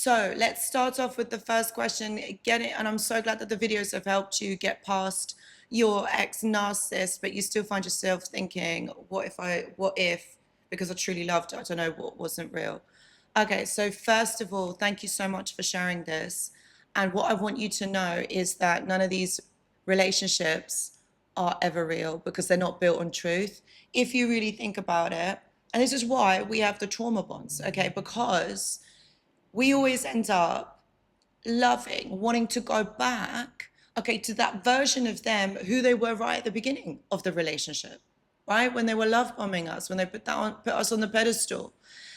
So let's start off with the first question. Get it, and I'm so glad that the videos have helped you get past your ex-narcissist, but you still find yourself thinking, what if, because I truly loved her, I don't know what wasn't real. Okay, so first of all, thank you so much for sharing this. And what I want you to know is that none of these relationships are ever real because they're not built on truth. If you really think about it, and this is why we have the trauma bonds, okay, because we always end up loving, wanting to go back, okay, to that version of them who they were right at the beginning of the relationship, right? When they were love bombing us, when they put us on the pedestal,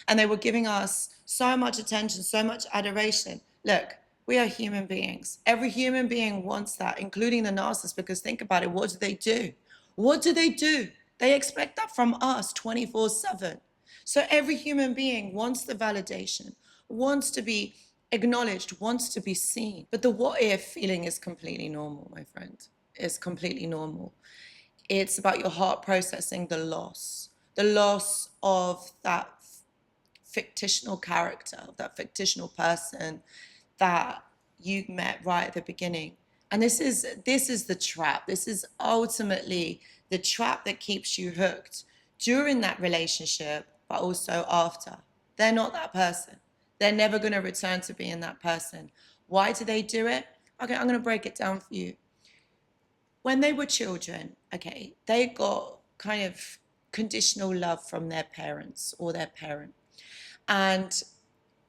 and they were giving us so much attention, so much adoration. Look, we are human beings. Every human being wants that, including the narcissist, because think about it, what do they do? What do they do? They expect that from us 24/7. So every human being wants the validation, wants to be acknowledged, wants to be seen. But the what if feeling is completely normal, my friend. It's completely normal. It's about your heart processing the loss of that fictional character, of that fictional person that you met right at the beginning. And this is the trap. This is ultimately the trap that keeps you hooked during that relationship, but also after. They're not that person. They're never going to return to being that person. Why do they do it? Okay, I'm going to break it down for you. When they were children, okay, they got kind of conditional love from their parents or their parent. And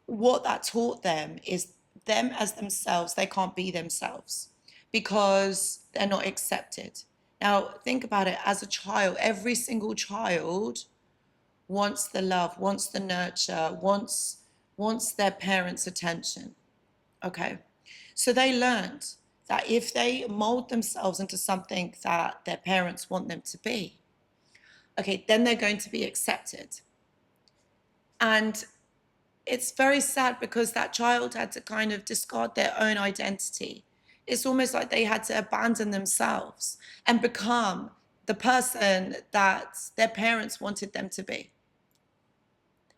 what that taught them is them as themselves, they can't be themselves because they're not accepted. Now, think about it. As a child, every single child wants the love, wants the nurture, wants their parents' attention. Okay. So they learned that if they mold themselves into something that their parents want them to be, okay, then they're going to be accepted. And it's very sad because that child had to kind of discard their own identity. It's almost like they had to abandon themselves and become the person that their parents wanted them to be.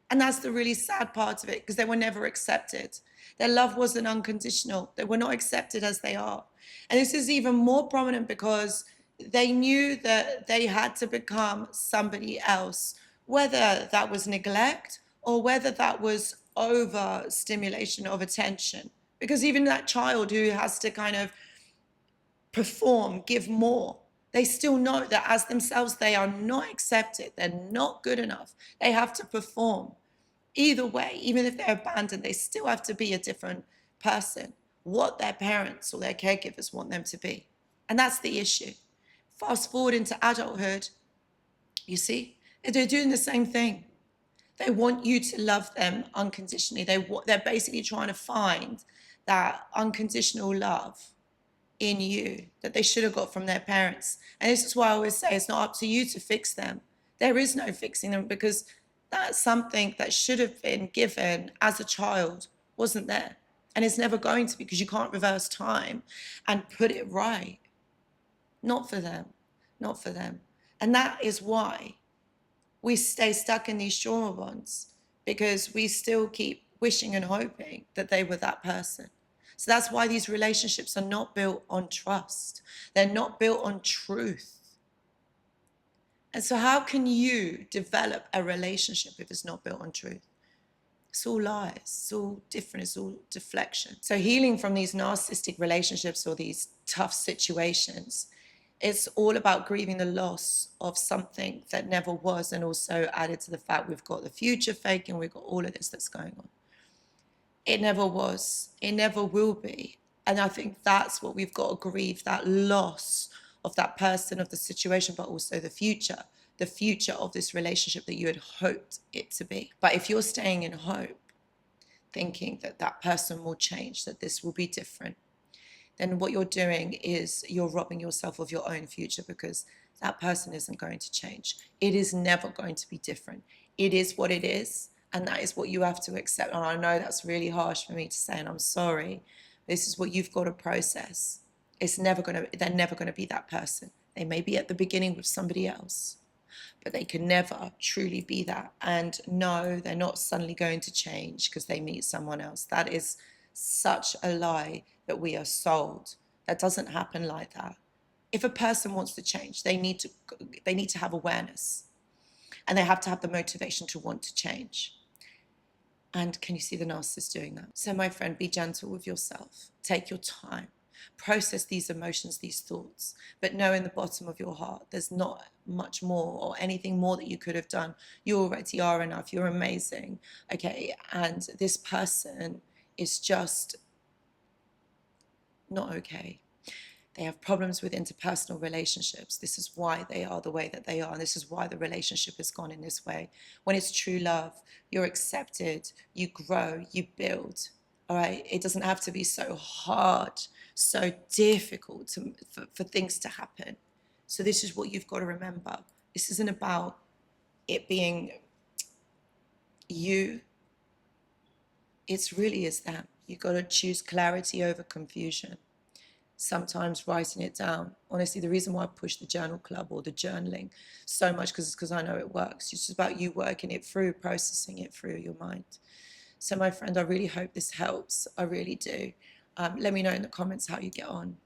And that's the really sad part of it, because they were never accepted. Their love wasn't unconditional. They were not accepted as they are. And this is even more prominent because they knew that they had to become somebody else, whether that was neglect or whether that was overstimulation of attention. Because even that child who has to kind of perform, give more, they still know that as themselves, they are not accepted. They're not good enough. They have to perform. Either way, even if they're abandoned, they still have to be a different person, what their parents or their caregivers want them to be. And that's the issue. Fast forward into adulthood, you see, they're doing the same thing. They want you to love them unconditionally. They're basically trying to find that unconditional love in you that they should have got from their parents. And this is why I always say it's not up to you to fix them. There is no fixing them, because that's something that should have been given as a child wasn't there. And it's never going to be, because you can't reverse time and put it right. Not for them. Not for them. And that is why we stay stuck in these trauma bonds, because we still keep wishing and hoping that they were that person. So that's why these relationships are not built on trust. They're not built on truth. And so how can you develop a relationship if it's not built on truth? It's all lies, it's all different, it's all deflection. So healing from these narcissistic relationships or these tough situations, it's all about grieving the loss of something that never was, and also added to the fact we've got the future fake and we've got all of this that's going on. It never was. It never will be. And I think that's what we've got to grieve, that loss of that person, of the situation, but also the future of this relationship that you had hoped it to be. But if you're staying in hope, thinking that that person will change, that this will be different, then what you're doing is you're robbing yourself of your own future, because that person isn't going to change. It is never going to be different. It is what it is. And that is what you have to accept. And I know that's really harsh for me to say, and I'm sorry. This is what you've got to process. They're never going to be that person. They may be at the beginning with somebody else, but they can never truly be that. And no, they're not suddenly going to change because they meet someone else. That is such a lie that we are sold. That doesn't happen like that. If a person wants to change, they need to have awareness, and they have to have the motivation to want to change. And can you see the narcissist doing that? So my friend, be gentle with yourself. Take your time. Process these emotions, these thoughts, but know in the bottom of your heart, there's not much more or anything more that you could have done. You already are enough. You're amazing. Okay. And this person is just not okay. They have problems with interpersonal relationships. This is why they are the way that they are. And this is why the relationship has gone in this way. When it's true love, you're accepted, you grow, you build. All right. It doesn't have to be so hard, so difficult for things to happen. So this is what you've got to remember. This isn't about it being you. It really is them. You've got to choose clarity over confusion. Sometimes writing it down. Honestly, the reason why I push the journal club or the journaling so much because I know it works. It's just about you working it through, processing it through your mind. So my friend, I really hope this helps. I really do. Let me know in the comments how you get on.